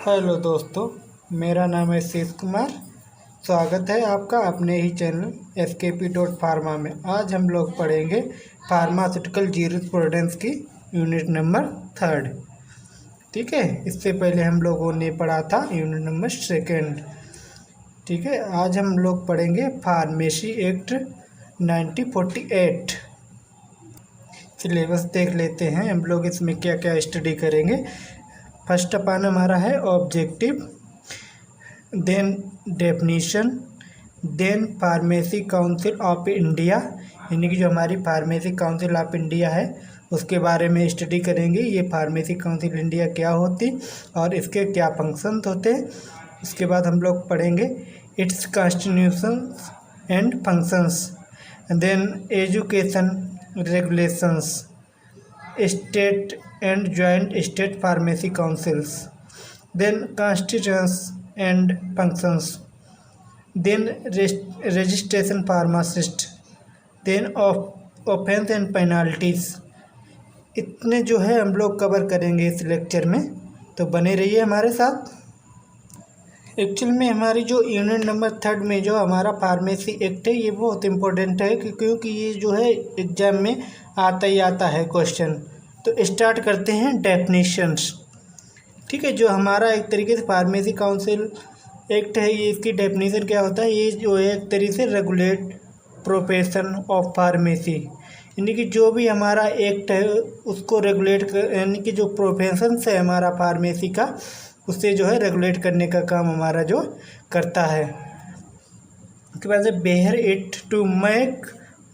Hello दोस्तों, मेरा नाम है शीश कुमार। स्वागत है आपका अपने ही चैनल skp.pharma में। आज हम लोग पढ़ेंगे फार्मास्यूटिकल ज्यूरिस्प्रूडेंस की यूनिट नंबर 3। ठीक है, इससे पहले हम लोगों ने पढ़ा था यूनिट नंबर 2। ठीक है, आज हम लोग पढ़ेंगे फार्मेसी एक्ट 1948। सिलेबस देख लेते हैं हम लोग इसमें क्या क्या स्टडी करेंगे। फर्स्ट अपन हमारा है objective, then definition, then pharmacy council of India, यानी कि जो हमारी फार्मेसी काउंसिल ऑफ इंडिया है उसके बारे में स्टडी करेंगे। ये फार्मेसी काउंसिल इंडिया क्या होती और इसके क्या फंक्शंस होते हैं। उसके बाद हम लोग पढ़ेंगे it's constitution and functions, then education regulations, state and joint state pharmacy councils, then constitutions and functions, then registration pharmacist, then offense and penalties। इतने जो है हम लोग कवर करेंगे इस लेक्चर में, तो बने रहिए हमारे साथ। एक्चुअल में हमारी जो यूनिट नंबर 3 में जो हमारा फार्मेसी एक्ट है ये बहुत इम्पोर्टेंट है, क्योंकि ये जो है एग्जाम में आता ही आता है क्वेश्चन। तो स्टार्ट करते हैं डेफिनेशंस। ठीक है, जो हमारा एक तरीके से फार्मेसी काउंसिल एक्ट है, ये इसकी डेफिनेशन क्या होता है। ये जो है एक तरीके से रेगुलेट प्रोफेशन ऑफ फार्मेसी, यानी कि जो भी हमारा एक्ट है उसको रेगुलेट यानी कि जो प्रोफेशन है हमारा फार्मेसी का, उससे जो है रेगुलेट करने का काम हमारा जो करता है। उसके बाद से bear it to make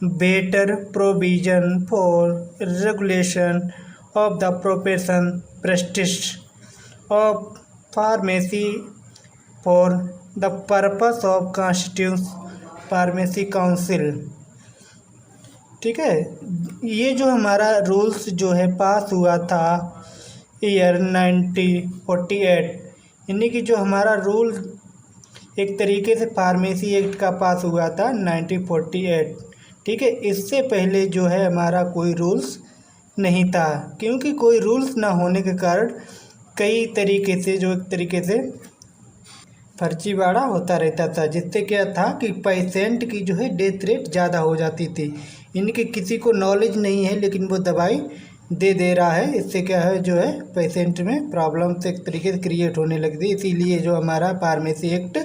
better provision for regulation of the profession prestige of pharmacy for the purpose of constitute pharmacy council. ठीक है, ये जो हमारा रूल्स जो है पास हुआ था ईयर 1948, यानी कि जो हमारा रूल एक तरीके से फार्मेसी एक्ट का पास हुआ था 1948। ठीक है, इससे पहले जो है हमारा कोई रूल्स नहीं था, क्योंकि कोई रूल्स ना होने के कारण कई तरीके से जो एक तरीके से फर्जीवाड़ा होता रहता था, जिससे क्या था कि पेशेंट की जो है डेथ रेट ज़्यादा हो जाती थी। यानी कि किसी को नॉलेज नहीं है लेकिन वो दवाई दे रहा है, इससे क्या है जो है पेशेंट में प्रॉब्लम एक तरीके से क्रिएट होने लगती। इसीलिए जो हमारा फार्मेसी एक्ट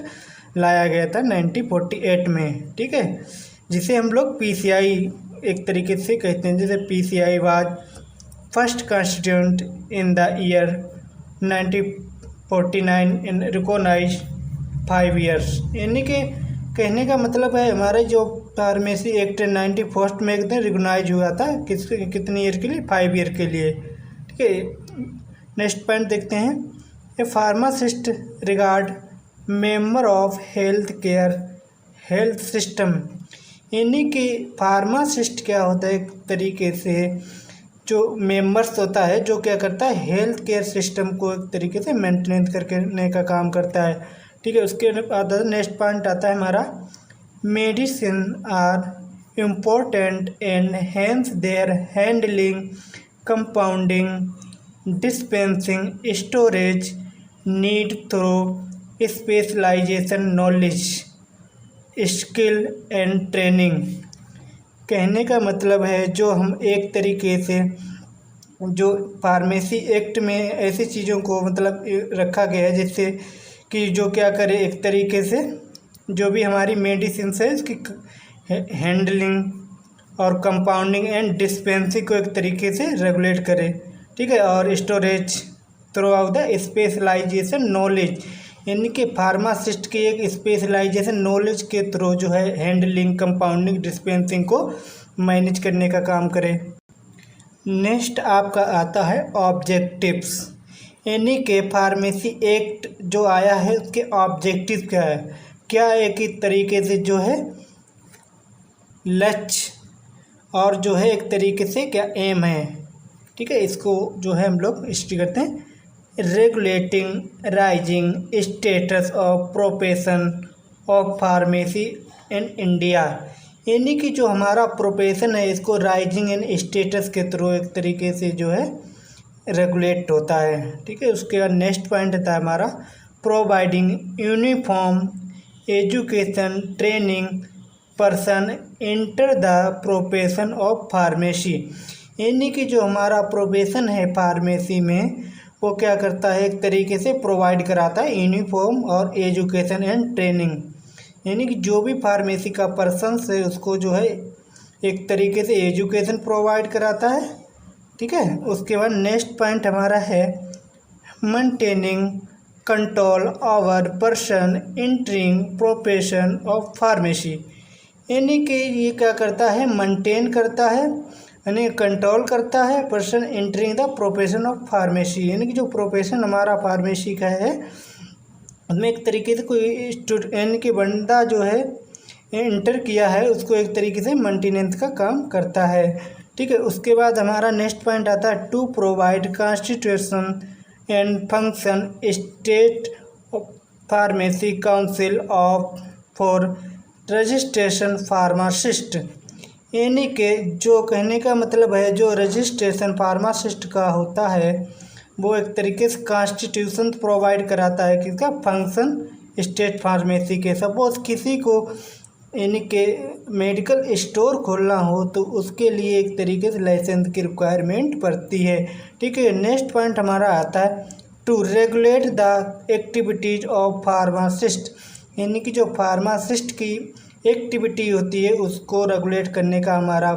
लाया गया था 1948 में। ठीक है, जिसे हम लोग पीसीआई एक तरीके से कहते हैं। जैसे PCI was first constituent in the year 1949 in recognise 5 years, यानी कि कहने का मतलब है हमारे जो फार्मेसी एक्ट 91 में एकदम रिकॉग्नाइज हुआ था कितने ईयर के लिए, 5 ईयर के लिए। ठीक है, नेक्स्ट पॉइंट देखते हैं। A pharmacist regard member of health care health system, यानी कि फार्मासिस्ट क्या होता है एक तरीके से जो मेंबर्स होता है, जो क्या करता है हेल्थ केयर सिस्टम को एक तरीके से मेंटेनेंस करने का काम करता है। ठीक है, उसके बाद नेक्स्ट पॉइंट आता है हमारा medicine are important and hence their handling compounding dispensing storage need through specialisation knowledge skill and training. कहने का मतलब है जो हम एक तरीके से जो फार्मेसी एक्ट में ऐसी चीज़ों को मतलब रखा गया है जिससे कि जो क्या करे एक तरीके से जो भी हमारी मेडिसिन है इसकी हैंडलिंग और कंपाउंडिंग एंड डिस्पेंसिंग को एक तरीके से रेगुलेट करे। ठीक है, और storage throughout the specialisation knowledge, यानी कि फार्मासिस्ट की एक स्पेशलाइजेशन नॉलेज के थ्रू जो है हैंडलिंग कंपाउंडिंग डिस्पेंसिंग को मैनेज करने का काम करे। नेक्स्ट आपका आता है ऑब्जेक्टिव्स, यानी कि फार्मेसी एक्ट जो आया है उसके ऑब्जेक्टिव क्या है, क्या एक ही तरीके से जो है लक्ष्य और जो है एक तरीके से क्या एम है। ठीक है, इसको जो है हम लोग स्टडी करते हैं। Regulating rising status of profession of pharmacy in India, यानी कि जो हमारा प्रोफेशन है इसको राइजिंग एंड स्टेटस के थ्रू एक तरीके से जो है रेगुलेट होता है। ठीक है, उसके बाद नेक्स्ट पॉइंट आता है हमारा providing uniform education training person enter the profession of pharmacy. यानी कि जो हमारा प्रोफेशन है फार्मेसी में वो क्या करता है, एक तरीके से प्रोवाइड कराता है यूनिफॉर्म और एजुकेशन एंड ट्रेनिंग। यानी कि जो भी फार्मेसी का पर्सन्स है उसको जो है एक तरीके से एजुकेशन प्रोवाइड कराता है। ठीक है, उसके बाद नेक्स्ट पॉइंट हमारा है maintaining control over person entering profession of pharmacy. यानी कि ये क्या करता है, मेंटेन करता है यानी कंट्रोल करता है person entering the profession of pharmacy. यानी कि जो प्रोफेशन हमारा फार्मेसी का है उसमें एक तरीके से कोई यानी कि बंदा जो है इंटर किया है उसको एक तरीके से मेंटेनेंस का काम करता है। ठीक है, उसके बाद हमारा नेक्स्ट पॉइंट आता है to provide constitution and function state pharmacy council of for registration pharmacist. यानी कि जो कहने का मतलब है जो रजिस्ट्रेशन फार्मासिस्ट का होता है वो एक तरीके से कॉन्स्टिट्यूशन प्रोवाइड कराता है किसका, फंक्शन स्टेट फार्मेसी के। सपोज किसी को यानी कि मेडिकल स्टोर खोलना हो तो उसके लिए एक तरीके से लाइसेंस की रिक्वायरमेंट पड़ती है। ठीक है, नेक्स्ट पॉइंट हमारा आता है to regulate the activities of pharmacist. यानी कि जो फार्मासिस्ट की एक्टिविटी होती है उसको रेगुलेट करने का हमारा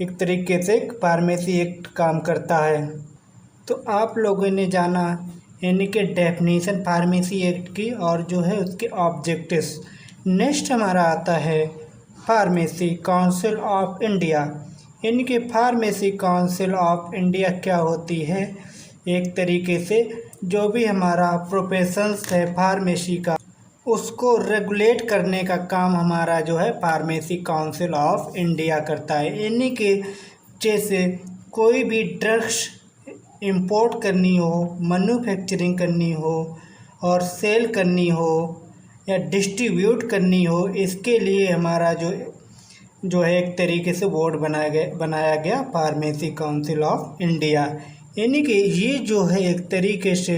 एक तरीके से फार्मेसी एक्ट काम करता है। तो आप लोगों ने जाना यानी कि डेफिनेशन फार्मेसी एक्ट की और जो है उसके ऑब्जेक्टिव्स। नेक्स्ट हमारा आता है फार्मेसी काउंसिल ऑफ इंडिया। यानी कि फार्मेसी काउंसिल ऑफ इंडिया क्या होती है, एक तरीके से जो भी हमारा प्रोफेशंस है फार्मेसी का उसको रेगुलेट करने का काम हमारा जो है फार्मेसी काउंसिल ऑफ इंडिया करता है। यानी कि जैसे कोई भी ड्रग्स इंपोर्ट करनी हो, मैन्युफैक्चरिंग करनी हो और सेल करनी हो या डिस्ट्रीब्यूट करनी हो, इसके लिए हमारा जो है एक तरीके से बोर्ड बनाया गया फार्मेसी काउंसिल ऑफ इंडिया। यानी कि ये जो है एक तरीके से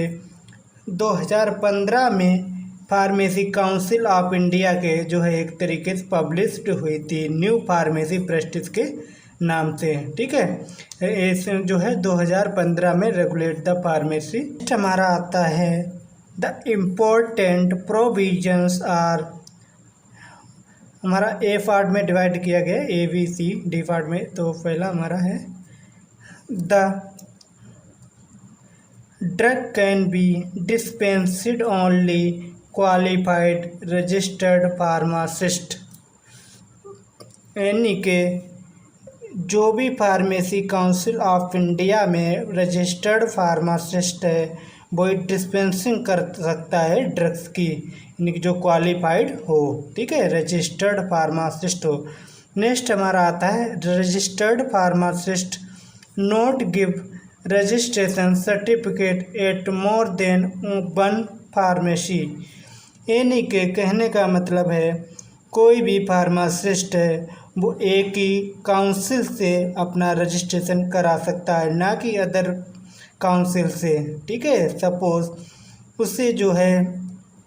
2015 में फार्मेसी काउंसिल ऑफ इंडिया के जो है एक तरीके से पब्लिश्ड हुई थी न्यू फार्मेसी प्रैक्टिस के नाम से। ठीक है, इस जो है 2015 में रेगुलेट द फार्मेसी। हमारा आता है द इम्पोर्टेंट प्रोविजंस आर, हमारा ए पार्ट में डिवाइड किया गया A B C D part में। तो पहला हमारा है the drug can be dispensed only qualified registered pharmacist. यानी कि जो भी फार्मेसी काउंसिल ऑफ इंडिया में रजिस्टर्ड फार्मासिस्ट है वो डिस्पेंसिंग कर सकता है ड्रग्स की, यानी कि जो क्वालिफाइड हो। ठीक है, रजिस्टर्ड फार्मासिस्ट हो। नेक्स्ट हमारा आता है registered pharmacist not give registration certificate at more than one pharmacy. यानी कि कहने का मतलब है कोई भी फार्मासिस्ट है वो एक ही काउंसिल से अपना रजिस्ट्रेशन करा सकता है, ना कि अदर काउंसिल से। ठीक है, सपोज़ उसे जो है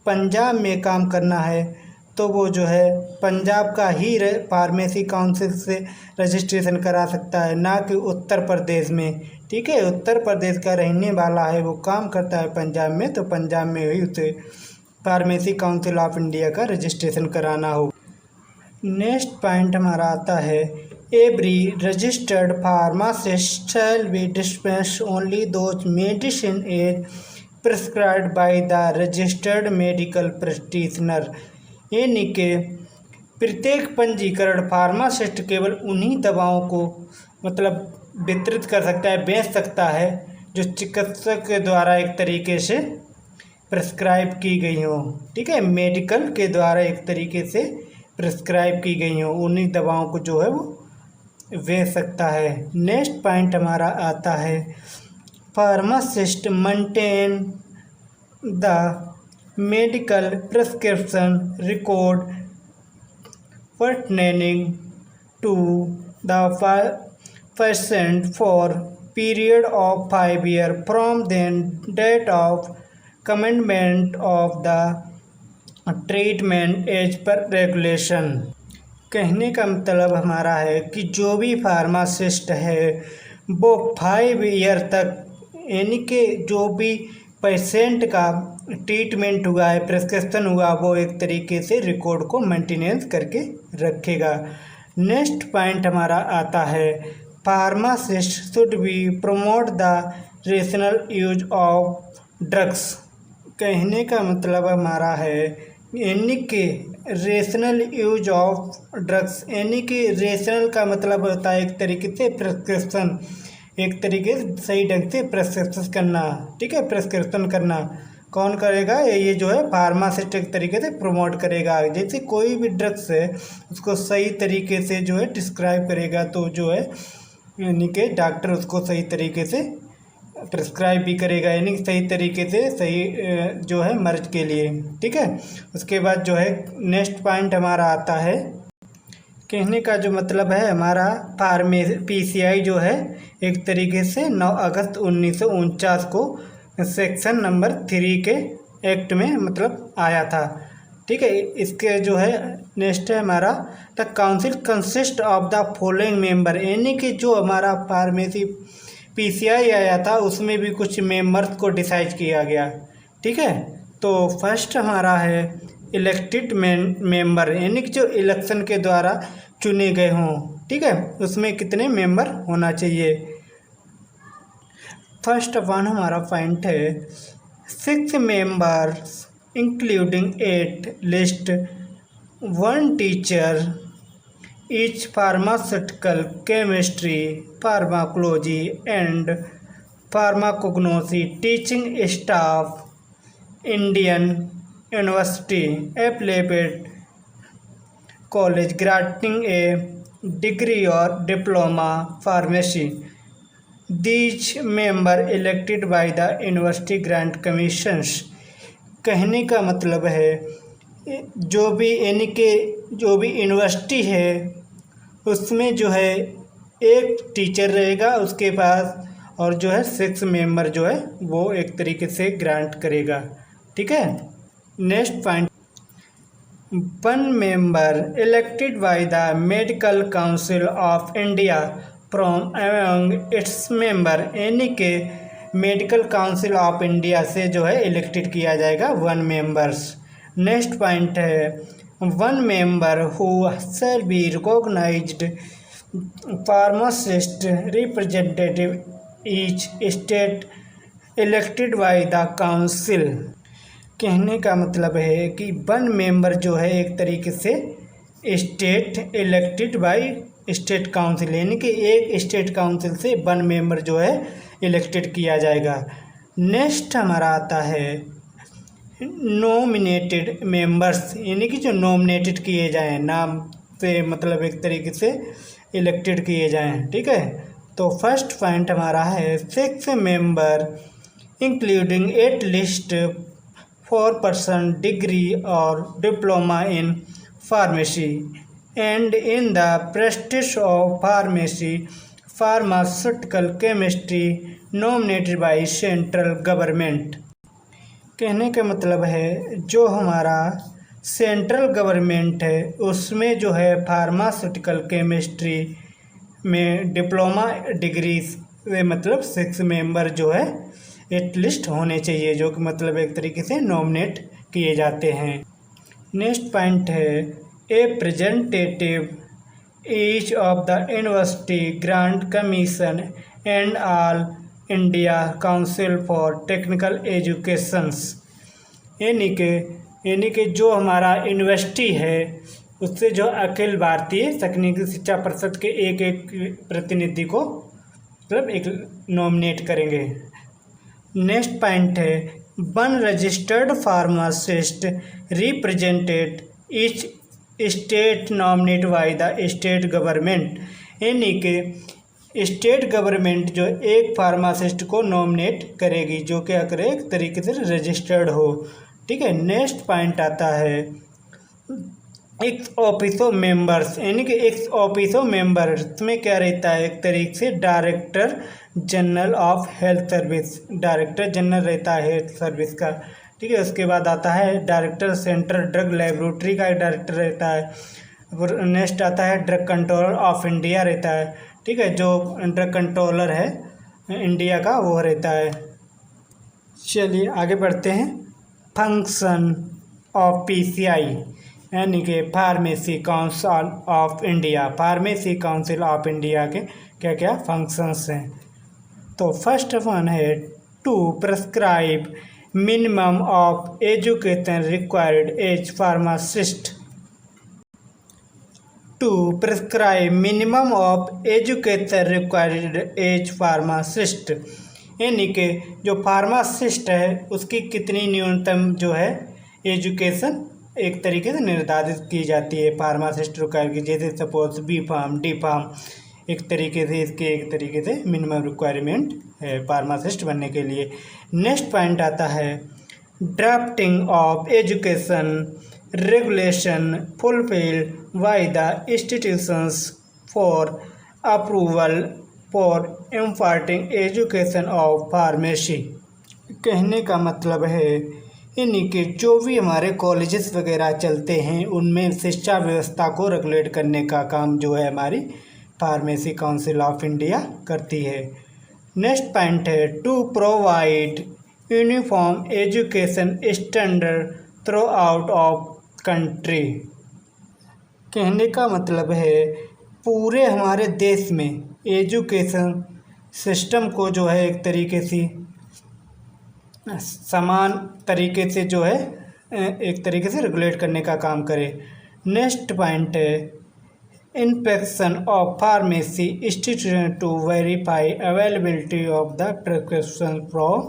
पंजाब में काम करना है तो वो जो है पंजाब का ही फार्मेसी काउंसिल से रजिस्ट्रेशन करा सकता है, ना कि उत्तर प्रदेश में। ठीक है, उत्तर प्रदेश का रहने वाला है वो काम करता है पंजाब में तो पंजाब में ही उसे फार्मेसी काउंसिल ऑफ इंडिया का रजिस्ट्रेशन कराना हो। नेक्स्ट पॉइंट हमारा आता है every registered pharmacist shall be dispense only those medicine as prescribed by the registered medical practitioner. यानी कि प्रत्येक पंजीकरण फार्मासिस्ट केवल उन्हीं दवाओं को मतलब वितरित कर सकता है, बेच सकता है जो चिकित्सक के द्वारा एक तरीके से प्रिस्क्राइब की गई हो। ठीक है, मेडिकल के द्वारा एक तरीके से प्रिस्क्राइब की गई हो, उन्हीं दवाओं को जो है वो बेच सकता है। नेक्स्ट पॉइंट हमारा आता है pharmacist maintain the medical prescription record pertaining to the patient for period of 5 years from the date of commencement of the treatment as per regulation. कहने का मतलब हमारा है कि जो भी फार्मासिस्ट है वो 5 ईयर तक यानी कि जो भी पेशेंट का ट्रीटमेंट हुआ है, प्रिस्क्रिप्शन हुआ, वो एक तरीके से रिकॉर्ड को मेंटेनेंस करके रखेगा। नेक्स्ट पॉइंट हमारा आता है pharmacist should be promote the rational use of drugs. कहने का मतलब हमारा है यानी कि रेशनल यूज ऑफ ड्रग्स, यानी कि रेशनल का मतलब होता है एक तरीके से प्रिस्क्रिप्शन, एक तरीके से सही ढंग से प्रिस्क्रिप्शन करना। ठीक है, प्रिस्क्रिप्शन करना कौन करेगा? ये जो है फार्मासिस्ट एक तरीके से प्रमोट करेगा। जैसे कोई भी ड्रग्स है उसको सही तरीके से जो है डिस्क्राइब करेगा तो जो है यानी कि डॉक्टर उसको सही तरीके से प्रिस्क्राइब भी करेगा, यानी सही तरीके से सही जो है मर्ज के लिए। ठीक है, उसके बाद जो है नेक्स्ट पॉइंट हमारा आता है, कहने का जो मतलब है हमारा PCI जो है एक तरीके से 9 अगस्त 1949 को सेक्शन नंबर 3 के एक्ट में मतलब आया था। ठीक है, इसके जो है नेक्स्ट है हमारा the council consist of the following member, यानी कि जो हमारा फार्मेसी PCI आया था उसमें भी कुछ मेंबर्स को डिसाइड किया गया। ठीक है, तो फर्स्ट हमारा है इलेक्टेड मेंबर, यानी कि जो इलेक्शन के द्वारा चुने गए हों। ठीक है, उसमें कितने मेंबर होना चाहिए। फर्स्ट वन हमारा पॉइंट है 6 members including 8 list 1 teacher each pharmaceutical chemistry, pharmacology and pharmacognosy teaching staff, Indian University affiliated college granting a degree or diploma pharmacy. These member elected by the University Grant Commissions। कहने का मतलब है जो भी यानी कि जो भी यूनिवर्सिटी है उसमें जो है एक टीचर रहेगा उसके पास और जो है 6 मेंबर जो है वो एक तरीके से ग्रांट करेगा। ठीक है, next point 1 member elected by the medical council of India from among its member, यानी कि मेडिकल काउंसिल ऑफ इंडिया से जो है इलेक्टेड किया जाएगा 1 मेंबर्स। नेक्स्ट पॉइंट है 1 member who shall be recognised pharmacist representative each state elected by the council. कहने का मतलब है कि 1 मेंबर जो है एक तरीके से state elected by state council, यानी कि एक स्टेट काउंसिल से 1 मेंबर जो है इलेक्टेड किया जाएगा। नेक्स्ट हमारा आता है नॉमिनेटेड मेंबर्स, यानी कि जो नॉमिनेटेड किए जाएं, नाम से मतलब एक तरीके से इलेक्टेड किए जाएं। ठीक है, तो फर्स्ट पॉइंट हमारा है 6 member including at least 4% degree और diploma in pharmacy and in the prestige of pharmacy pharmaceutical chemistry nominated by central government. कहने का मतलब है जो हमारा सेंट्रल गवर्नमेंट है उसमें जो है फार्मास्यूटिकल केमिस्ट्री में डिप्लोमा डिग्री से मतलब 6 मेंबर जो है एटलीस्ट होने चाहिए, जो कि मतलब एक तरीके से नॉमिनेट किए जाते हैं। नेक्स्ट पॉइंट है a presentative each of the university grant commission and all India council for technical educations, यानी कि जो हमारा यूनिवर्सिटी है उससे जो अखिल भारतीय तकनीकी शिक्षा परिषद के एक प्रतिनिधि को मतलब एक नॉमिनेट करेंगे। नेक्स्ट पॉइंट है 1 registered pharmacist represented each state nominate bye the state government, यानी कि स्टेट गवर्नमेंट जो एक फार्मासिस्ट को नॉमिनेट करेगी जो कि अगर एक तरीके से रजिस्टर्ड हो। ठीक है, नेक्स्ट पॉइंट आता है एक्स ऑफिसो मेंबर्स, यानी कि एक्स ऑफिसो मेंबर्स में क्या रहता है एक तरीके से director general of health service, director general रहता है हेल्थ सर्विस का। ठीक है, उसके बाद आता है डायरेक्टर सेंट्रल ड्रग लेबोरेटरी का डायरेक्टर रहता है। नेक्स्ट आता है ड्रग कंट्रोलर ऑफ इंडिया रहता है। ठीक है, जो ड्रग कंट्रोलर है इंडिया का वो रहता है। चलिए आगे बढ़ते हैं। फंक्शन ऑफ पीसीआई यानी कि pharmacy council of India, pharmacy council of India के क्या क्या फंक्शंस हैं। तो फर्स्ट वन है to prescribe minimum of education required as pharmacist, to prescribe minimum of education required as pharmacist, यानी कि जो फार्मासिस्ट है उसकी कितनी न्यूनतम जो है एजुकेशन एक तरीके से निर्धारित की जाती है फार्मासिस्ट रिक्वायर की। जैसे suppose B Pharm, D Pharm, एक तरीके से इसके एक तरीके से मिनिमम रिक्वायरमेंट है फार्मासिस्ट बनने के लिए। नेक्स्ट पॉइंट आता है drafting of education regulation fulfil by the institutions for approval for imparting education of pharmacy. कहने का मतलब है यानी कि जो भी हमारे कॉलेजेस वगैरह चलते हैं उनमें शिक्षा व्यवस्था को रेगुलेट करने का काम जो है हमारी फार्मेसी काउंसिल ऑफ इंडिया करती है। नेक्स्ट पॉइंट है to provide uniform education standard throughout of country. कहने का मतलब है पूरे हमारे देश में एजुकेशन सिस्टम को जो है एक तरीके से समान तरीके से जो है एक तरीके से रेगुलेट करने का काम करे। नेक्स्ट पॉइंट है inspection of pharmacy institution to verify availability of the prescription from,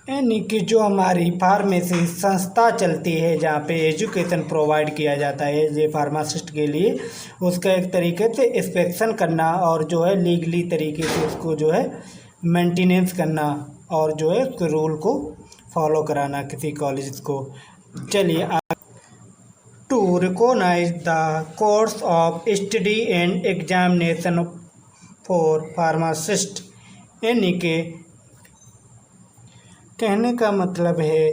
यानी कि जो हमारी फार्मेसी संस्था चलती है जहाँ पे एजुकेशन प्रोवाइड किया जाता है ये फार्मासिस्ट के लिए, उसका एक तरीके से इंस्पेक्शन करना और जो है लीगली तरीके से उसको जो है मेंटेनेंस करना और जो है उसके रूल को फॉलो कराना किसी कॉलेज को। चलिए to recognise the course of study and examination for pharmacist, यानी कि कहने का मतलब है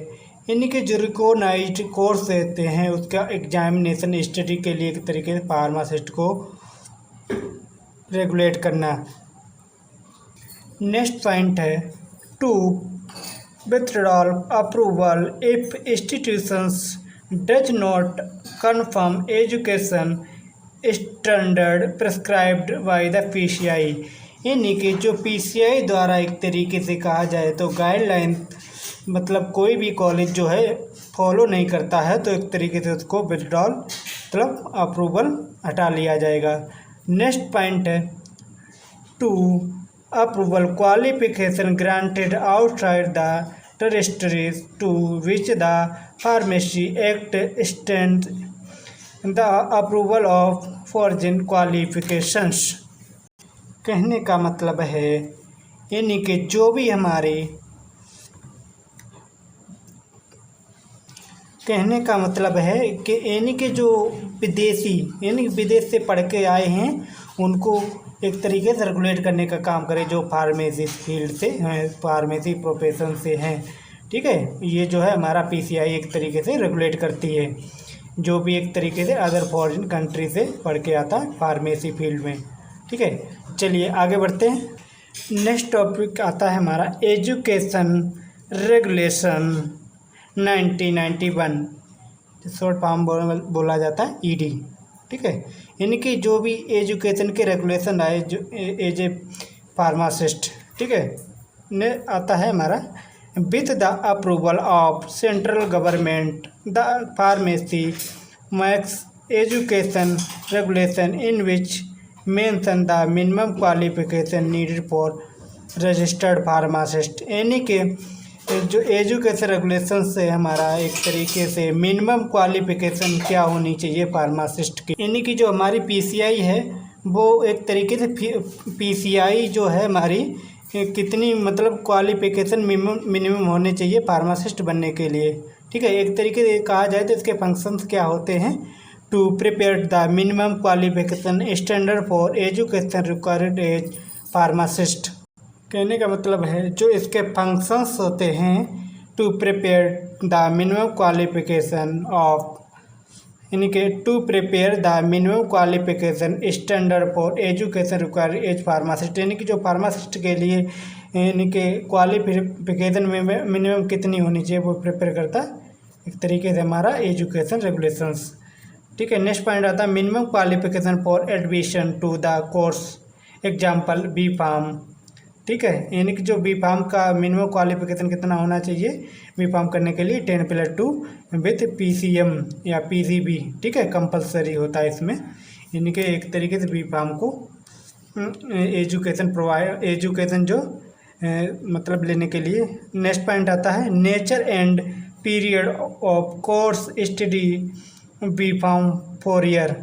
यानी कि जो रिकॉग्नाइज्ड कोर्स रहते हैं उसका एग्जामिनेशन स्टडी के लिए एक तरीके से फार्मासिस्ट को रेगुलेट करना। नेक्स्ट पॉइंट है to withdrawal approval if institutions does not confirm education standard prescribed by the PCI, यानी कि जो पीसीआई द्वारा एक तरीके से कहा जाए तो गाइडलाइन मतलब कोई भी कॉलेज जो है फॉलो नहीं करता है तो एक तरीके से उसको विथड्रॉल मतलब अप्रूवल हटा लिया जाएगा। नेक्स्ट पॉइंट है to approval qualification granted outside the territories to which the Pharmacy Act extends the approval of foreign qualifications। कहने का मतलब है यानी कि जो भी हमारे कहने का मतलब है कि यानी कि जो विदेशी यानी विदेश से पढ़ के आए हैं उनको एक तरीके से रेगुलेट करने का काम करे जो फार्मेसी फील्ड से हैं, फार्मेसी प्रोफेशन से हैं। ठीक है, ये जो है हमारा पीसीआई एक तरीके से रेगुलेट करती है जो भी एक तरीके से अदर फॉरेन कंट्री से पढ़ के आता है फार्मेसी फील्ड में। ठीक है, चलिए आगे बढ़ते हैं। नेक्स्ट टॉपिक आता है हमारा एजुकेशन रेगुलेशन 1991, शॉर्ट फॉर्म बोला जाता है ईडी। ठीक है, यानी कि जो भी एजुकेशन के रेगुलेशन आए जो एज ए फार्मासिस्ट, ठीक है, ने आता है हमारा with the approval of central government the pharmacy max education regulation in which mention the minimum qualification needed for registered pharmacist, यानी कि जो एजुकेशन रेगुलेशन से हमारा एक तरीके से मिनिमम क्वालिफिकेशन क्या होनी चाहिए फार्मासिस्ट की, यानी कि जो हमारी पीसीआई है वो एक तरीके से पीसीआई जो है हमारी कितनी मतलब क्वालिफिकेशन मिनिमम होने चाहिए फार्मासिस्ट बनने के लिए। ठीक है, एक तरीके से कहा जाए तो इसके फंक्शंस क्या होते हैं to prepare the minimum qualification standard for education required as pharmacist. कहने का मतलब है जो इसके फंक्शंस होते हैं to prepare the minimum qualification of, यानी कि to prepare the minimum qualification standard for education required as pharmacist, यानी कि जो फार्मासिस्ट के लिए यानी कि क्वालिफिकेशन में मिनिमम कितनी होनी चाहिए वो प्रिपेयर करता एक तरीके से हमारा एजुकेशन रेगुलेशंस। ठीक है, नेक्स्ट पॉइंट आता है minimum qualification for admission to the course, example B Pharm. ठीक है, यानी कि जो बी फार्म का मिनिमम क्वालिफिकेशन कितना होना चाहिए बी फार्म करने के लिए 10+2 विथ PCM या PCB। ठीक है, कंपलसरी होता है इसमें, यानी कि एक तरीके से बी फार्म को एजुकेशन जो मतलब लेने के लिए। नेक्स्ट पॉइंट आता है nature and period of course study B Pharm 4 year,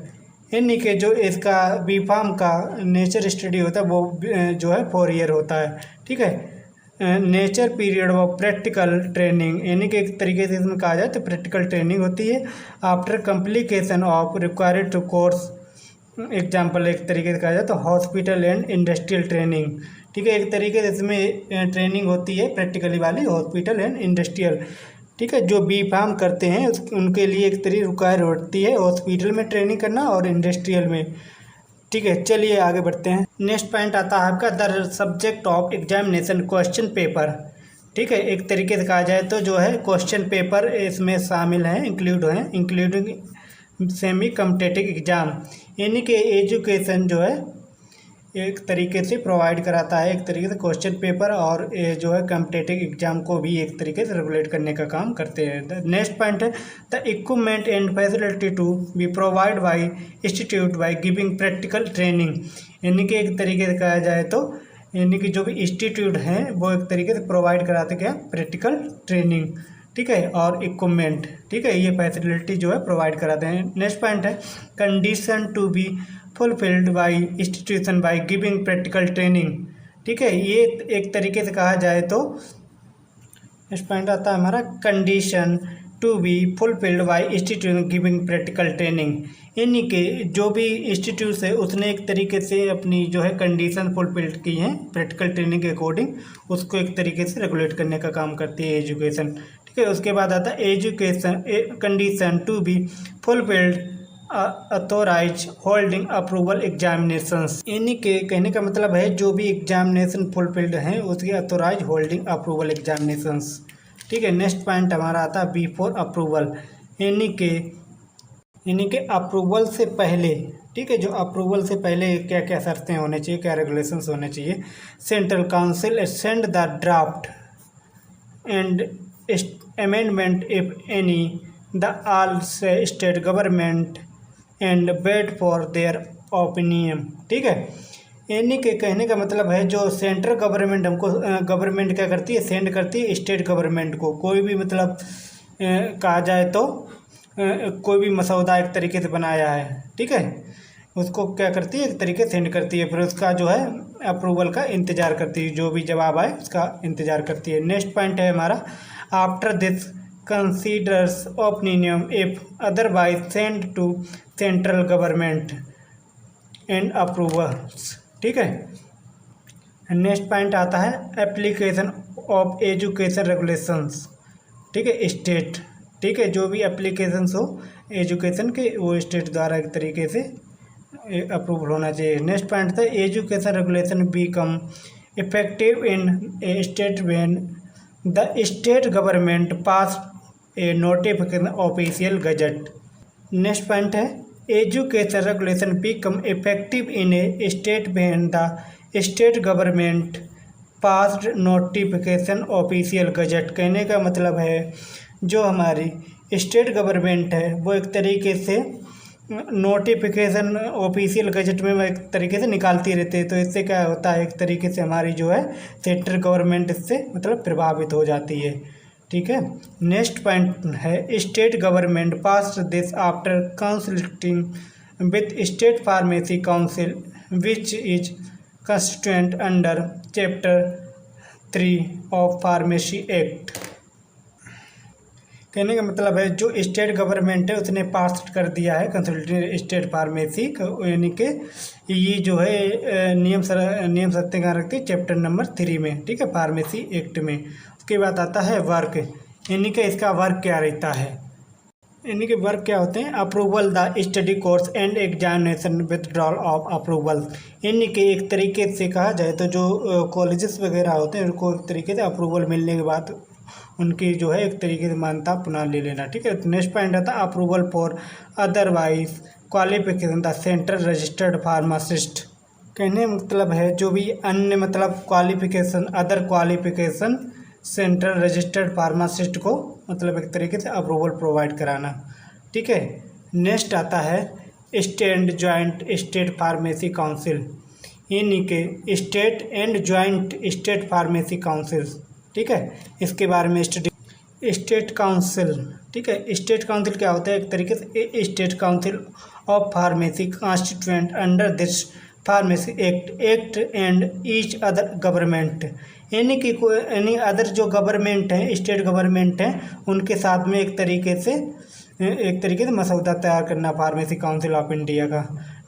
यानी कि जो इसका बी फार्म का नेचर स्टडी होता है वो जो है 4 ईयर होता है। ठीक है, nature period of practical training, यानी कि एक तरीके से इसमें कहा जाए तो प्रैक्टिकल ट्रेनिंग होती है after complication of required to course, example एक तरीके से कहा जाए तो हॉस्पिटल एंड इंडस्ट्रियल ट्रेनिंग। ठीक है, एक तरीके से इसमें ट्रेनिंग होती है प्रैक्टिकली वाली हॉस्पिटल एंड इंडस्ट्रियल। ठीक है, जो बी फार्म करते हैं उनके लिए एक तरीके रिक्वायर होती है हॉस्पिटल में ट्रेनिंग करना और इंडस्ट्रियल में। ठीक है, चलिए आगे बढ़ते हैं। नेक्स्ट पॉइंट आता है आपका the subject of examination question paper. ठीक है, एक तरीके से कहा जाए तो जो है क्वेश्चन पेपर इसमें शामिल हैं, इंक्लूडिंग सेमी कॉम्पिटिटिव एग्ज़ाम, यानी कि एजुकेशन जो है एक तरीके से प्रोवाइड कराता है एक तरीके से क्वेश्चन पेपर, और ये जो है कॉम्पिटिटिव एग्जाम को भी एक तरीके से रेगुलेट करने का काम करते हैं। नेक्स्ट पॉइंट है the equipment and facility to be provide by institute by giving practical training, यानी कि एक तरीके से कहा जाए तो यानी कि जो भी इंस्टीट्यूट हैं वो एक तरीके से प्रोवाइड कराते क्या प्रैक्टिकल ट्रेनिंग। ठीक है, और इक्विपमेंट। ठीक है, ये फैसिलिटी जो है प्रोवाइड कराते हैं। नेक्स्ट पॉइंट है condition to be fulfilled by institution by giving practical training. ठीक है, ये एक तरीके से कहा जाए तो नेक्स्ट पॉइंट आता है हमारा condition to be fulfilled by institution giving practical training, यानी कि जो भी इंस्टीट्यूट है उसने एक तरीके से अपनी जो है कंडीशन फुलफिल्ड की हैं प्रैक्टिकल ट्रेनिंग के अकॉर्डिंग, उसको एक तरीके से रेगुलेट करने का काम करती है एजुकेशन। ठीक है, उसके बाद आता है education condition to be fulfilled authorise holding approval examinations, यानी कि कहने का मतलब है जो भी एग्जामिनेशन फुलफिल्ड हैं उसके अथोराइज होल्डिंग अप्रूवल एग्जामिनेशंस। ठीक है, नेक्स्ट पॉइंट हमारा आता है बिफोर अप्रूवल, यानी कि अप्रूवल से पहले। ठीक है, जो अप्रूवल से पहले क्या क्या शर्तें होने चाहिए, क्या रेगुलेशंस होने चाहिए। Central council send the draft and amendment if any the all state government and wait for their opinion. ठीक है, यानी कि कहने का मतलब है जो सेंट्रल गवर्नमेंट हमको गवर्नमेंट क्या करती है सेंड करती है स्टेट गवर्नमेंट को, कोई भी मतलब कहा जाए तो कोई भी मसौदा एक तरीके से बनाया है। ठीक है, उसको क्या करती है एक तरीके से सेंड करती है, फिर उसका जो है अप्रूवल का इंतज़ार करती है, जो भी जवाब आए उसका इंतज़ार करती है। नेक्स्ट पॉइंट है हमारा after this considers opinion if otherwise send to central government and approvals. ठीक है, नेक्स्ट पॉइंट आता है एप्लीकेशन ऑफ एजुकेशन रेगुलेशंस। ठीक है, स्टेट। ठीक है, जो भी एप्लीकेशंस हो एजुकेशन के वो स्टेट द्वारा एक तरीके से अप्रूवल होना चाहिए। नेक्स्ट पॉइंट था education regulation become effective in a state when the state government pass a notification official gazette. Next point है education regulation become effective in a state when the state government passed notification official gazette. कहने का मतलब है जो हमारी state government है वो एक तरीके से नोटिफिकेशन ऑफिशियल गजट में एक तरीके से निकालती रहती है, तो इससे क्या होता है एक तरीके से हमारी जो है सेंट्रल गवर्नमेंट इससे मतलब प्रभावित हो जाती है। ठीक है, नेक्स्ट पॉइंट है state government pass this after consulting with state pharmacy council which is constituent under chapter 3 of pharmacy act. कहने का मतलब है जो स्टेट गवर्नमेंट है उसने पास कर दिया है कंसल्टेंट स्टेट फार्मेसी, यानी कि ये जो है नियम सत्याग्रह रखते हैं चैप्टर नंबर 3 में, ठीक है, फार्मेसी एक्ट में। उसके बाद आता है वर्क, यानी कि इसका वर्क क्या रहता है, यानी कि वर्क क्या होते हैं, approval the study course and examination withdrawal of approval, यानी कि एक तरीके से कहा जाए तो जो कॉलेजेस वगैरह होते हैं उनको एक तरीके से अप्रूवल मिलने के बाद उनकी जो है एक तरीके से मान्यता पुनः ले लेना, ठीक है। नेक्स्ट पॉइंट आता है approval for otherwise qualification the central registered pharmacist, कहने मतलब है जो भी अन्य मतलब qualification other qualification central registered pharmacist को मतलब एक तरीके से अप्रूवल प्रोवाइड कराना, ठीक है। नेक्स्ट आता है state and joint state pharmacy council, यानी कि state and joint state pharmacy council, ठीक है। इसके बारे में स्टडी स्टेट काउंसिल, ठीक है। स्टेट काउंसिल क्या होता है, एक तरीके से state council of pharmacy constituent under this pharmacy act and each other government, यानी कि यानी अदर जो गवर्नमेंट है स्टेट गवर्नमेंट है उनके साथ में एक तरीके से मसौदा तैयार करना फार्मेसी काउंसिल ऑफ इंडिया का।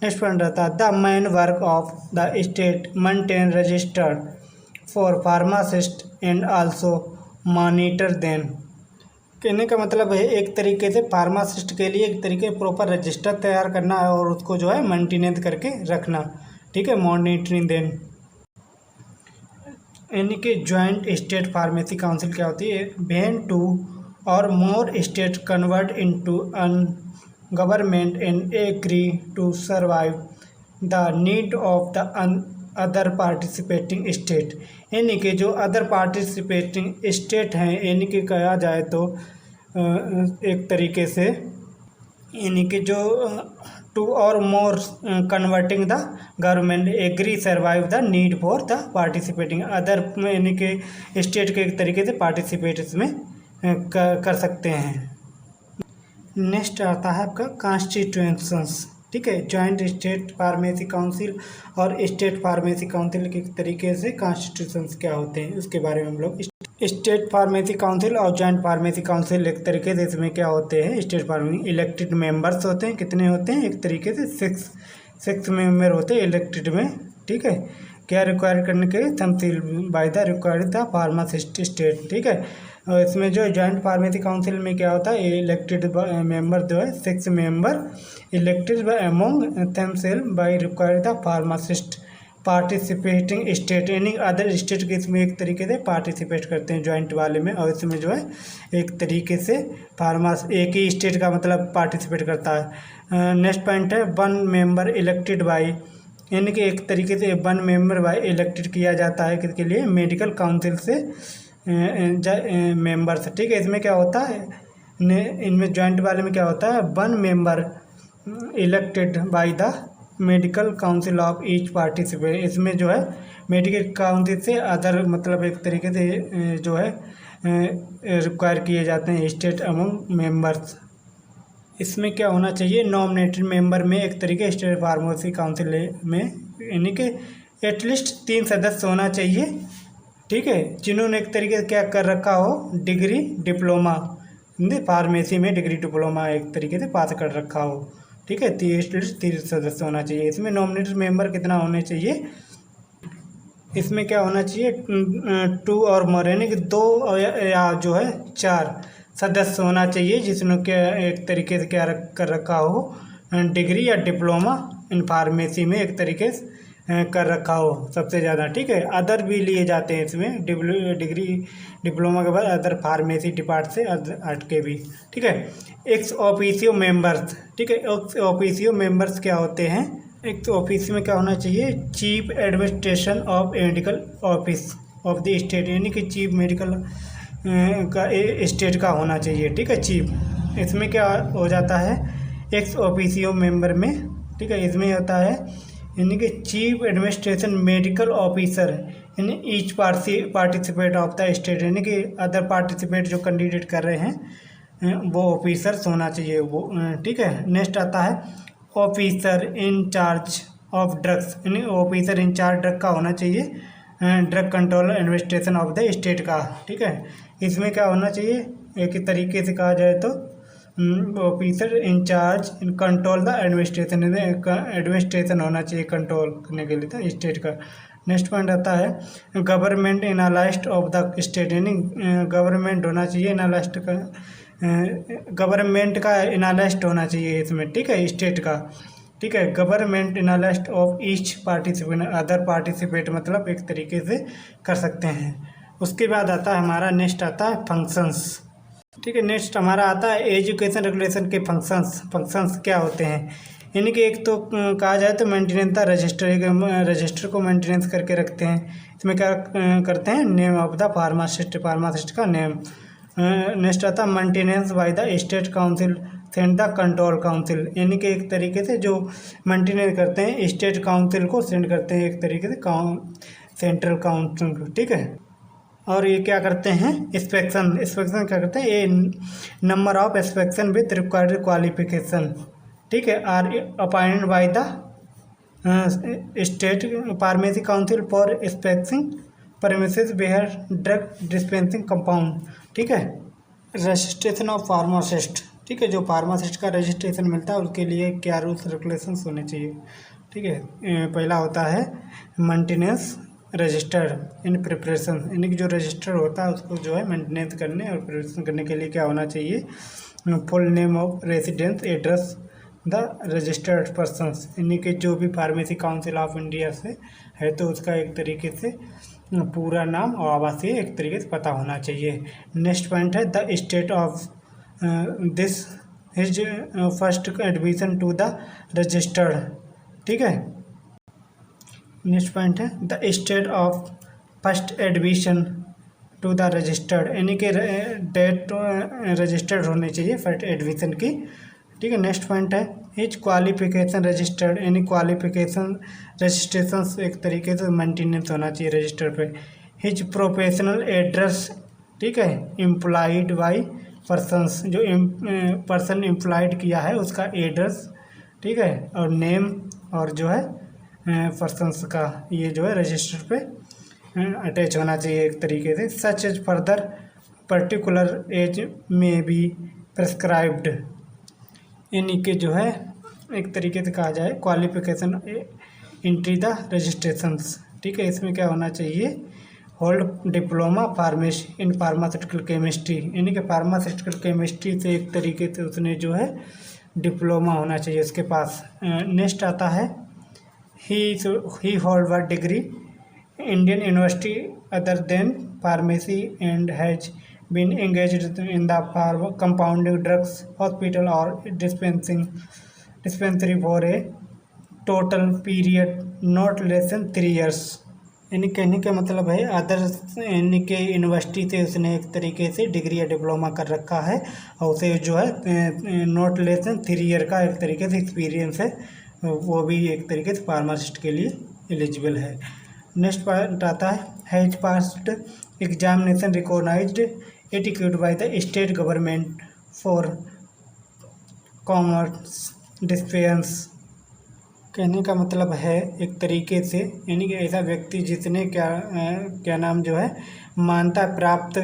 नेक्स्ट पॉइंट रहता है the main work of the state maintain registered for pharmacist and also monitor them, कहने का मतलब है एक तरीके से फार्मासिस्ट के लिए एक तरीके प्रॉपर रजिस्टर तैयार करना है और उसको जो है मेंटेनेंस करके रखना, ठीक है, मॉनिटरिंग देन। यानी कि जॉइंट स्टेट फार्मेसी काउंसिल क्या होती है, when two or more state convert into an government and agree to survive the need of the other participating state, यानी कि जो अदर पार्टिसिपेटिंग स्टेट हैं, यानी कि कहा जाए तो एक तरीके से यानी कि जो two or more converting the government agree survive the need for the participating other, यानी कि स्टेट के एक तरीके से पार्टिसिपेट इसमें कर सकते हैं। नेक्स्ट आता है आपका कॉन्स्टिट्यूएंट्स, ठीक है। जॉइंट स्टेट फार्मेसी काउंसिल और स्टेट फार्मेसी काउंसिल के तरीके से कॉन्स्टिट्यूशंस क्या होते हैं उसके बारे में हम लोग। स्टेट फार्मेसी काउंसिल और जॉइंट फार्मेसी काउंसिल एक तरीके से इसमें क्या होते हैं, स्टेट फार्मेसी इलेक्टेड मेंबर्स होते हैं, कितने होते हैं, एक तरीके से सिक्स मेंबर होते हैं इलेक्टेड में, ठीक है। क्या रिक्वायर करने के तमसील by the required the pharmacist state, ठीक है। और इसमें जो जॉइंट फार्मेसी काउंसिल में क्या होता है, इलेक्टेड मेंबर जो है 6 member elected among themself by required the pharmacist participating state, यानी अदर स्टेट के इसमें एक तरीके से पार्टिसिपेट करते हैं जॉइंट वाले में, और इसमें जो है एक तरीके से एक ही स्टेट का मतलब पार्टिसिपेट करता है। नेक्स्ट पॉइंट है 1 मेंबर इलेक्टेड बाय, यानी कि एक तरीके से 1 मेंबर बाय इलेक्टेड किया जाता है किसके लिए, मेडिकल काउंसिल से मेंबर्स, ठीक है। इसमें क्या होता है, इनमें जॉइंट वाले में क्या होता है 1 member elected by the medical council of each participate, इसमें जो है मेडिकल काउंसिल से अदर मतलब एक तरीके से जो है रिक्वायर किए जाते हैं स्टेट अमंग मेंबर्स। इसमें क्या होना चाहिए, नॉमिनेटेड मेंबर में एक तरीके स्टेट फार्मेसी काउंसिल में यानी कि एटलीस्ट 3 सदस्य होना चाहिए, ठीक है, जिन्होंने एक तरीके से क्या कर रखा हो, डिग्री डिप्लोमा फार्मेसी में डिग्री डिप्लोमा एक तरीके से पास कर रखा हो, ठीक है। 3 सदस्य होना चाहिए। इसमें नॉमिनेटेड मेंबर कितना होने चाहिए, इसमें क्या होना चाहिए 2 और मोर, यानी कि 2 या जो है 4 सदस्य होना चाहिए जिसने क्या एक तरीके से क्या कर रखा हो, डिग्री या डिप्लोमा इन फार्मेसी में एक तरीके से कर रखा हो सबसे ज़्यादा, ठीक है। अदर भी लिए जाते हैं इसमें, डिग्री डिप्लोमा के बाद अदर फार्मेसी डिपार्ट से हट के भी, ठीक है। एक्स ऑफिसियो मेंबर्स, ठीक है। एक्स ऑफिसियो मेंबर्स क्या होते हैं, एक्स ऑफिसियो में क्या होना चाहिए, chief administration of medical office of the state, यानी कि चीफ मेडिकल का स्टेट का होना चाहिए, ठीक है, चीफ। इसमें क्या हो जाता है एक्स ऑफिसियो मेंबर में, ठीक है, इसमें होता है यानी कि चीफ एडमिनिस्ट्रेशन मेडिकल ऑफिसर, यानी each participate of the state, यानी कि अदर पार्टिसिपेट जो कैंडिडेट कर रहे हैं वो ऑफिसर्स होना चाहिए वो, ठीक है। नेक्स्ट आता है officer in charge of drugs, यानी ऑफिसर इन चार्ज ड्रग का होना चाहिए drug control administration of the state का। ठीक है, इसमें क्या होना चाहिए, एक तरीके से कहा जाए तो officer in charge in control the administration, administration होना चाहिए कंट्रोल करने के लिए था स्टेट का। नेक्स्ट पॉइंट आता है government analyst of the state, यानी गवर्नमेंट होना चाहिए एनालिस्ट का, गवर्नमेंट का एनालिस्ट होना चाहिए इसमें। ठीक है, स्टेट का। ठीक है, government analyst of each participant, other participate मतलब एक तरीके से कर सकते हैं। उसके बाद आता है हमारा नेक्स्ट आता है फंक्शंस। ठीक है, नेक्स्ट हमारा आता है एजुकेशन रेगुलेशन के फंक्शंस। फंक्शंस क्या होते हैं, यानी कि एक तो कहा जाए तो मेंटेनेंस द रजिस्टर, रजिस्टर को मेंटेनेंस करके रखते हैं। इसमें क्या करते हैं, name of the pharmacist, pharmacist का नेम। नेक्स्ट आता है maintenance bye the state council send the control council, यानी कि एक तरीके से जो मेंटेनेंस करते हैं स्टेट काउंसिल को सेंड करते हैं एक तरीके से सेंट्रल काउंसिल को। ठीक है, और ये क्या करते हैं, इंस्पेक्शन। इंस्पेक्शन क्या करते हैं, ये number of inspection with required qualification. ठीक है, are appointed by the state pharmacy council for inspecting premises where drug dispensing compound. ठीक है, रजिस्ट्रेशन ऑफ फार्मासिस्ट। ठीक है, जो फार्मासिस्ट का रजिस्ट्रेशन मिलता है उसके लिए क्या रूल्स रेगुलेशंस होने चाहिए। ठीक है, पहला होता है मेंटेनेंस रजिस्टर्ड इन प्रिपरेशन, यानी कि जो रजिस्टर होता है उसको जो है मेंटेनेंस करने और प्रिपरेशन करने के लिए क्या होना चाहिए, full name of residence address the registered persons, यानी कि जो भी फार्मेसी काउंसिल ऑफ इंडिया से है तो उसका एक तरीके से पूरा नाम और आवासीय एक तरीके से पता होना चाहिए। नेक्स्ट पॉइंट है the state of this his first admission to the registered. ठीक है, नेक्स्ट पॉइंट है the state of first admission to the registered, यानी कि डेट रजिस्टर्ड होनी चाहिए फर्स्ट एडमिशन की। ठीक है, नेक्स्ट पॉइंट है हिज क्वालिफिकेशन रजिस्टर्ड, यानी क्वालिफिकेशन रजिस्ट्रेशन एक तरीके से मेंटेनेंस होना चाहिए रजिस्टर पे। हिज प्रोफेशनल एड्रेस, ठीक है, एम्प्लॉयड बाई पर्सनस, जो पर्सन एम्प्लॉयड किया है उसका एड्रेस। ठीक है, और नेम और जो है पर्सनस का ये जो है रजिस्टर पे अटैच होना चाहिए एक तरीके से। Such as further particular as may be prescribed, यानी कि जो है एक तरीके से कहा जाए क्वालिफिकेशन एंट्री द रजिस्ट्रेशंस। ठीक है, इसमें क्या होना चाहिए, hold diploma pharmacy in pharmaceutical chemistry, यानी कि फार्मास्यूटिकल केमिस्ट्री से एक तरीके से उसने जो है डिप्लोमा होना चाहिए उसके पास। नेक्स्ट आता है ही होल्ड व degree Indian university other than pharmacy and has been engaged in the compounding drugs hospital or dispensary for a total period not less than 3 years, यानी कहने का मतलब है अदर यानी कि यूनिवर्सिटी से उसने एक तरीके से डिग्री या डिप्लोमा कर रखा है और उसे जो है नॉट लेस देन 3 ईयर का एक तरीके से एक्सपीरियंस है, वो भी एक तरीके से फार्मासिस्ट के लिए एलिजिबल है। नेक्स्ट पॉइंट आता है has passed examination recognised adequate by the state government for commerce dispense, कहने का मतलब है एक तरीके से यानी कि ऐसा व्यक्ति जिसने क्या नाम जो है मान्यता प्राप्त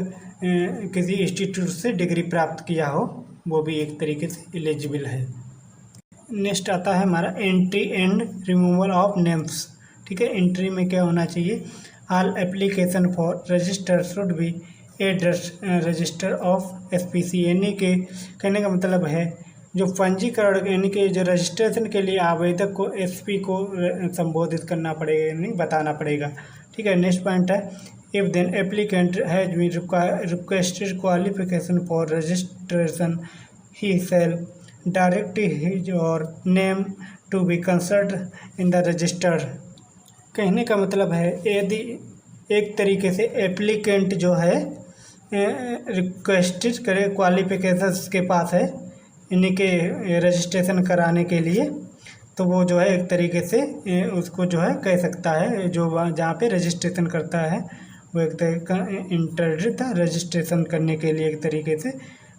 किसी इंस्टीट्यूट से डिग्री प्राप्त किया हो वो भी एक तरीके से एलिजिबल है। नेक्स्ट आता है हमारा entry and removal of names. ठीक है, एंट्री में क्या होना चाहिए, all application for register should be address register of SPC, यानी कि कहने का मतलब है जो पंजीकरण यानी कि जो रजिस्ट्रेशन के लिए आवेदक को एसपी को संबोधित करना पड़ेगा यानी बताना पड़ेगा। ठीक है, नेक्स्ट पॉइंट है if then applicant has been requested qualification for registration he shall direct his or name to be consult in the register, कहने का मतलब है यदि एक तरीके से एप्लीकेंट जो है रिक्वेस्टेड करे क्वालिफिकेशंस के पास है यानी कि रजिस्ट्रेशन कराने के लिए, तो वो जो है एक तरीके से उसको जो है कह सकता है जो जहाँ पे रजिस्ट्रेशन करता है वो एक तरीके इंटर था रजिस्ट्रेशन करने के लिए एक तरीके से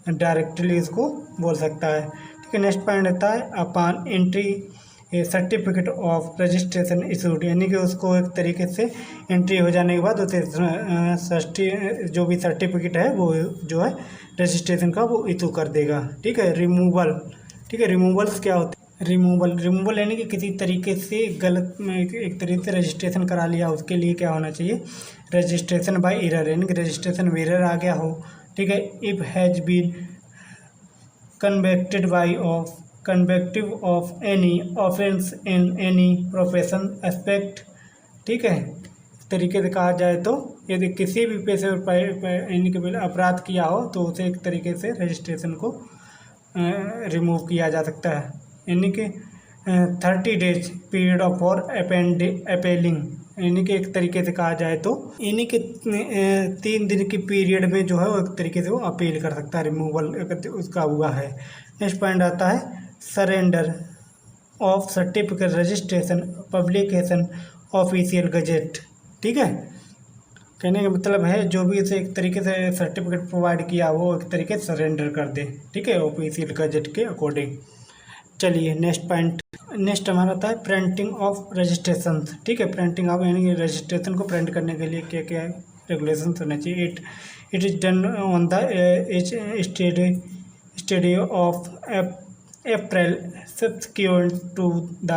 डायरेक्टली इसको बोल सकता है। ठीक है, नेक्स्ट पॉइंट रहता है upon entry certificate of registration issued, यानी कि उसको एक तरीके से एंट्री हो जाने के बाद उसे जो भी सर्टिफिकेट है वो जो है रजिस्ट्रेशन का वो इशू कर देगा। ठीक है। रिमूवल, ठीक है, रिमूवल्स क्या होते हैं? रिमूवल यानी कि किसी तरीके से गलत एक तरीके से रजिस्ट्रेशन करा लिया, उसके लिए क्या होना चाहिए? रजिस्ट्रेशन बाय एरर, यानी कि रजिस्ट्रेशन में एरर आ गया हो। ठीक है। If has been convicted of any offense in any profession aspect। ठीक है। इस तरीके से कहा जाए तो यदि किसी भी पेशे यानी कि अपराध किया हो तो उसे एक तरीके से रजिस्ट्रेशन को रिमूव किया जा सकता है। यानी कि 30 days period of for appealing, यानी कि एक तरीके से कहा जाए तो यानी कि 3 दिन की पीरियड में जो है वो एक तरीके से वो अपील कर सकता है, रिमूवल उसका हुआ है। नेक्स्ट पॉइंट आता है surrender of certificate registration publication official gazette. ठीक है। कहने का मतलब है जो भी इसे एक तरीके से सर्टिफिकेट प्रोवाइड किया वो एक तरीके से सरेंडर कर दे। ठीक है, ऑफिशियल गजेट के अकॉर्डिंग। चलिए नेक्स्ट पॉइंट, नेक्स्ट हमारा आता है प्रिंटिंग ऑफ रजिस्ट्रेशन। ठीक है। प्रिंटिंग ऑफ यानी कि रजिस्ट्रेशन को प्रिंट करने के लिए क्या क्या रेगुलेशन होना चाहिए? It is done on the study of April subsequent to the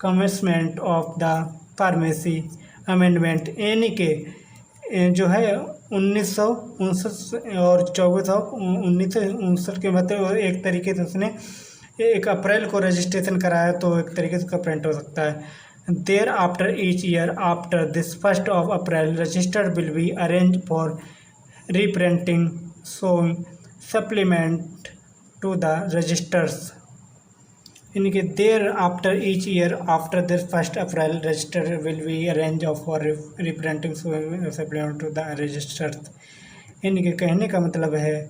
commencement of the pharmacy amendment, यानी कि जो है 1959 और 1959 के मतलब एक तरीके से उसने 1 अप्रैल को रजिस्ट्रेशन कराया तो एक तरीके से उसका प्रिंट हो सकता है। Thereafter each year after this 1 April registered will be arrange for reprinting showing supplement to the registers, यानी कि thereafter each year after this 1 April register will be arrange for reprinting supplement to the registers. यानी कि कहने का मतलब है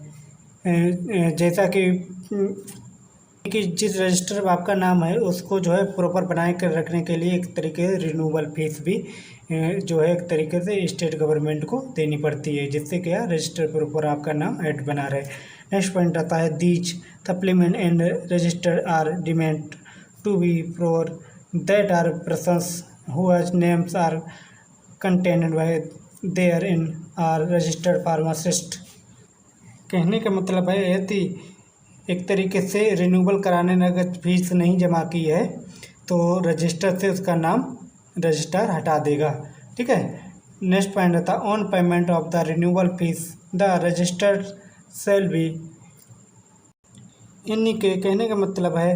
जैसा कि जिस रजिस्टर में आपका नाम है उसको जो है प्रॉपर बनाए कर रखने के लिए एक तरीके से रिन्यूअल फीस भी जो है एक तरीके से स्टेट गवर्नमेंट को देनी पड़ती है, जिससे क्या रजिस्टर पर ऊपर आपका नाम ऐड बना रहे। नेक्स्ट पॉइंट आता है these supplement and register are deemed to be for that are persons whose names are contained by therein are registered pharmacist. कहने का मतलब है यदि एक तरीके से रिन्यूअल कराने में अगर फीस नहीं जमा की है तो रजिस्टर से उसका नाम रजिस्टर हटा देगा। ठीक है। नेक्स्ट पॉइंट आता है on payment of the renewal fees the registered shall be, यानी कि कहने का मतलब है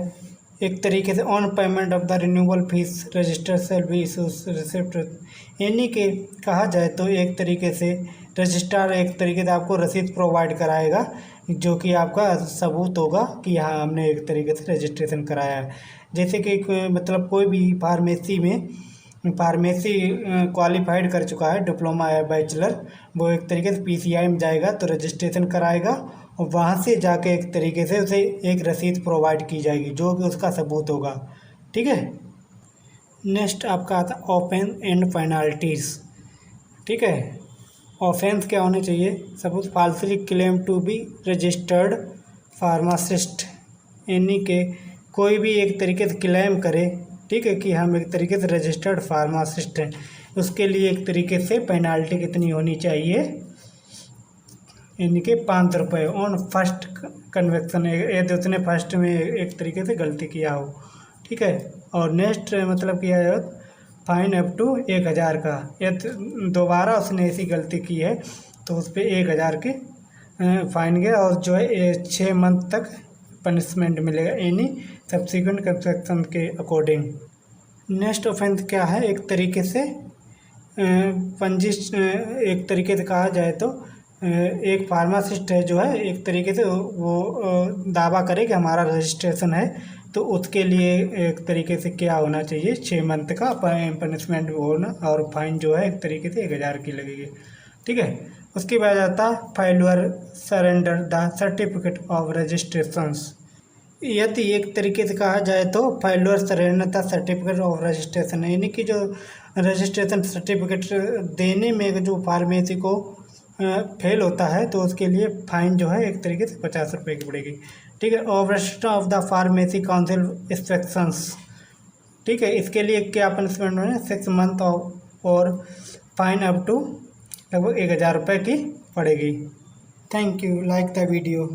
एक तरीके से on payment of the renewal fees register shall be receipt, यानी कि कहा जाए तो एक तरीके से रजिस्ट्रार एक तरीके से आपको रसीद प्रोवाइड कराएगा जो कि आपका सबूत होगा कि हाँ हमने एक तरीके से रजिस्ट्रेशन कराया है। जैसे कि मतलब कोई भी फार्मेसी क्वालिफाइड कर चुका है, डिप्लोमा या बैचलर, वो एक तरीके से पीसीआई में जाएगा तो रजिस्ट्रेशन कराएगा और वहाँ से जाके एक तरीके से उसे एक रसीद प्रोवाइड की जाएगी जो कि उसका सबूत होगा। ठीक है। नेक्स्ट आपका आता है ऑफेंस एंड पेनाल्टीज। ठीक है। ऑफेंस क्या होने चाहिए? Suppose falsely claim to be registered pharmacist, यानी कि कोई भी एक तरीके से क्लेम करे, ठीक है, कि हम एक तरीके से रजिस्टर्ड फार्मासिस्ट हैं, उसके लिए एक तरीके से पेनाल्टी कितनी होनी चाहिए? यानी कि 500 रुपये ऑन फर्स्ट कन्वेक्शन, यदि उसने फर्स्ट में एक तरीके से गलती किया हो। ठीक है। और नेक्स्ट मतलब किया जाए फाइन अप टू 1000 का, यदि दोबारा उसने ऐसी गलती की है तो उस पर 1000 के फाइन गया और जो है 6 मंथ तक पनिशमेंट मिलेगा, यानी सब्सिक्वेंट कंस्ट्रक्शन के अकॉर्डिंग। नेक्स्ट ऑफेंस क्या है? एक तरीके से एक तरीके से कहा जाए तो एक फार्मासिस्ट है जो है एक तरीके से वो दावा करे कि हमारा रजिस्ट्रेशन है, तो उसके लिए एक तरीके से क्या होना चाहिए? 6 मंथ का पनिशमेंट होना और फाइन जो है एक तरीके से 1000 की लगेगी। ठीक है। उसके बाद आता है failure surrender the certificate of registrations. यदि एक तरीके से कहा जाए तो failure surrender the certificate of registration, यानी कि जो रजिस्ट्रेशन सर्टिफिकेट देने में जो फार्मेसी को फेल होता है तो उसके लिए फ़ाइन जो है एक तरीके से 50 रुपये की पड़ेगी। ठीक है। Overstatement of the pharmacy council instructions, ठीक है। इसके लिए क्या पनिशमेंट है, 6 मंथ और फाइन अप टू लगभग 1000 रुपये की पड़ेगी। Thank you, like the video.